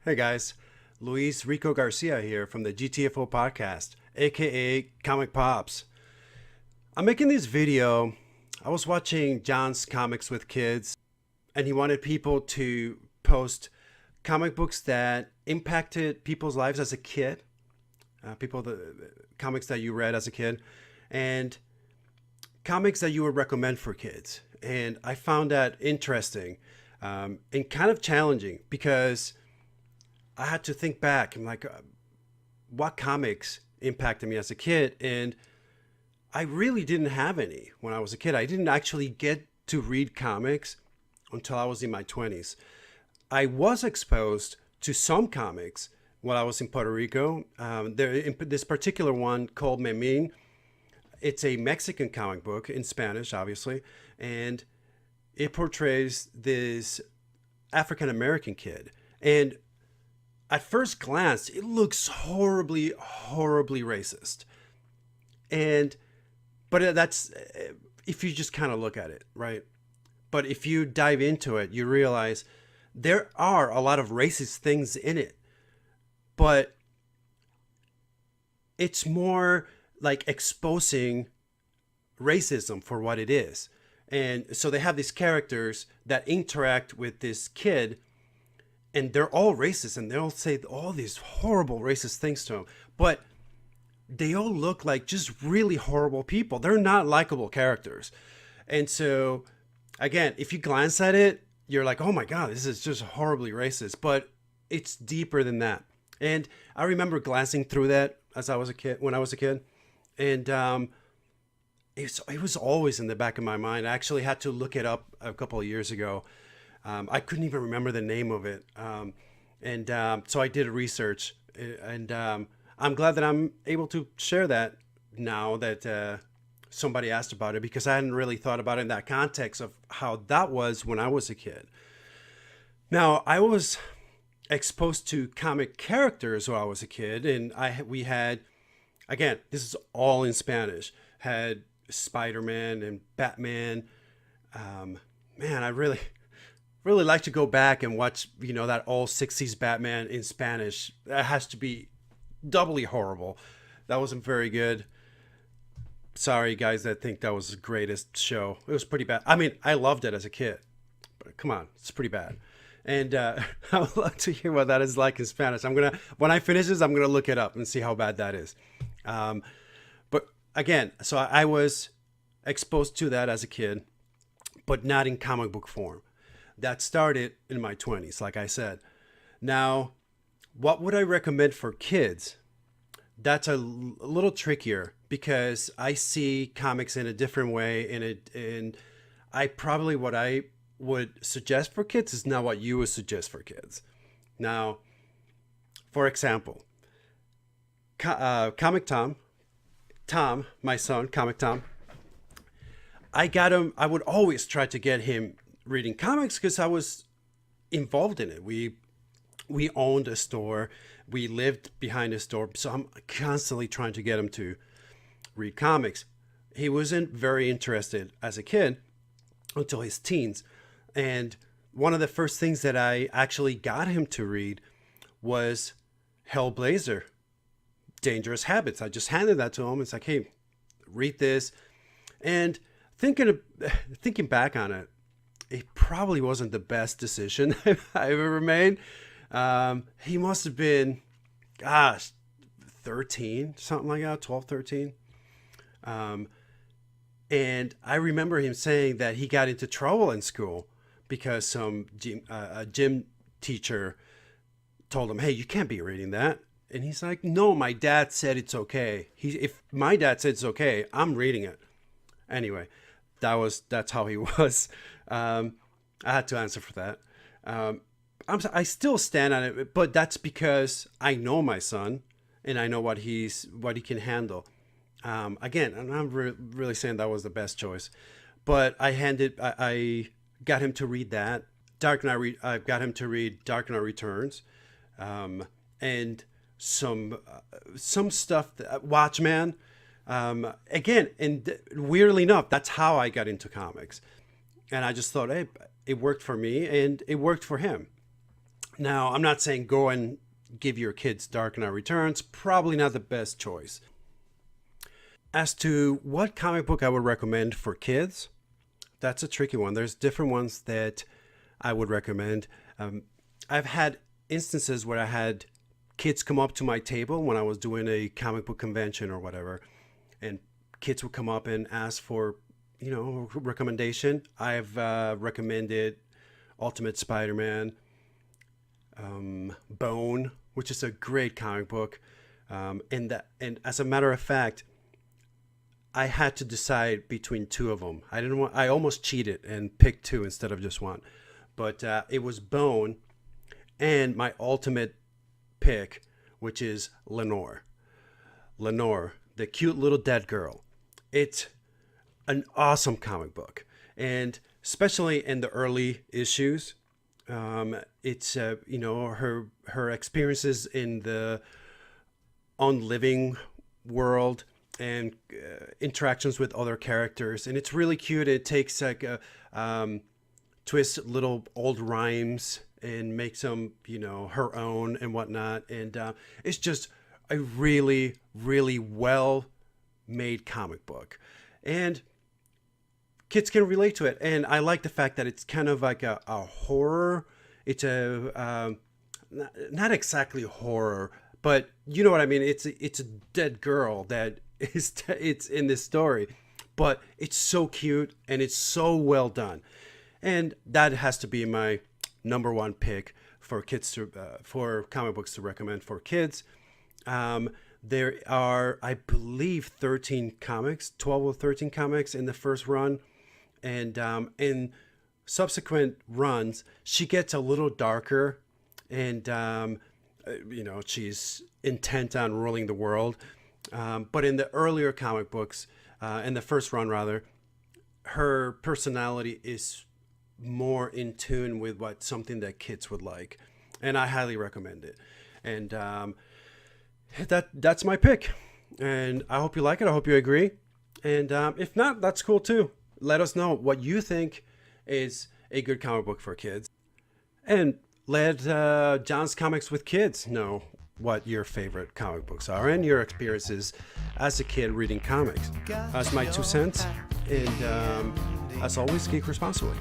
Hey guys, Luis Rico Garcia here from the GTFO podcast, aka Comic Pops. I'm making this video. I was watching John's Comics with Kids, and he wanted people to post comic books that impacted people's lives as a kid, the comics that you read as a kid, and comics that you would recommend for kids. And I found that interesting and kind of challenging because I had to think back and what comics impacted me as a kid, and I really didn't have any when I was a kid. I didn't actually get to read comics until I was in my 20s. I was exposed to some comics while I was in Puerto Rico. This particular one called Memín. It's a Mexican comic book in Spanish, obviously, and it portrays this African American kid. And at first glance, it looks horribly, horribly racist. And but that's if you just kind of look at it, right? But if you dive into it, you realize there are a lot of racist things in it. But it's more like exposing racism for what it is. And so they have these characters that interact with this kid, and they're all racist, and they'll say all these horrible racist things to him. But they all look like just really horrible people. They're not likable characters. And so, again, if you glance at it, you're like, oh my God, this is just horribly racist. But it's deeper than that. And I remember glancing through that when I was a kid. And it was always in the back of my mind. I actually had to look it up a couple of years ago. I couldn't even remember the name of it. So I did research, and I'm glad that I'm able to share that now that somebody asked about it, because I hadn't really thought about it in that context of how that was when I was a kid. Now, I was exposed to comic characters when I was a kid, and we had, again, this is all in Spanish, had Spider-Man and Batman. Man, I really like to go back and watch, that old 60s Batman in Spanish. That has to be doubly horrible. That wasn't very good. Sorry, guys that think that was the greatest show. It was pretty bad. I mean, I loved it as a kid, but come on, it's pretty bad. And I would like to hear what that is like in Spanish. When I finish this, I'm gonna look it up and see how bad that is. But again, so I was exposed to that as a kid, but not in comic book form. That started in my 20s, like I said. Now, what would I recommend for kids? That's a little trickier because I see comics in a different way, and what I would suggest for kids is not what you would suggest for kids. Now, for example, Comic Tom, my son, Comic Tom, I got him. I would always try to get him reading comics because I was involved in it. We owned a store. We lived behind a store. So I'm constantly trying to get him to read comics. He wasn't very interested as a kid until his teens. And one of the first things that I actually got him to read was Hellblazer, Dangerous Habits. I just handed that to him. It's like, hey, read this. And thinking back on it, it probably wasn't the best decision I ever made. He must have been, 13, something like that, 12, 13. And I remember him saying that he got into trouble in school because some gym teacher told him, hey, you can't be reading that. And he's like, no, my dad said it's okay. If my dad said it's okay, I'm reading it. Anyway, that's how he was. I had to answer for that. I still stand on it, but that's because I know my son and I know what he can handle. Again, I'm not really saying that was the best choice, but I got him to read that. I got him to read Dark Knight Returns, and some stuff, Watchmen. Again, and weirdly enough, that's how I got into comics. And I just thought, hey, it worked for me and it worked for him. Now, I'm not saying go and give your kids Dark Knight Returns. Probably not the best choice. As to what comic book I would recommend for kids, that's a tricky one. There's different ones that I would recommend. I've had instances where I had kids come up to my table when I was doing a comic book convention or whatever, and kids would come up and ask for, recommendation. I've recommended Ultimate Spider-Man, Bone, which is a great comic book, and as a matter of fact, I had to decide between two of them. I almost cheated and picked two instead of just one, but it was Bone and my ultimate pick, which is Lenore. Lenore, the cute little dead girl. It's an awesome comic book, and especially in the early issues, it's her experiences in the on-living world and interactions with other characters, and it's really cute. It takes like twists little old rhymes and makes them her own and whatnot, and it's just a really, really well made comic book, and kids can relate to it. And I like the fact that it's kind of like a horror. It's a not exactly horror, but you know what I mean. It's a dead girl that it's in this story, but it's so cute and it's so well done, and that has to be my number one pick for kids for comic books to recommend for kids. There are, I believe, 13 comics, 12 or 13 comics in the first run, and in subsequent runs she gets a little darker, and she's intent on ruling the world. But in the earlier comic books, in the first run rather, her personality is more in tune with something that kids would like, and I highly recommend it. And that's my pick, and I hope you like it. I hope you agree, and if not, that's cool too. Let us know what you think is a good comic book for kids, and let John's Comics with Kids know what your favorite comic books are and your experiences as a kid reading comics. That's my 2 cents, and as always, geek responsibly.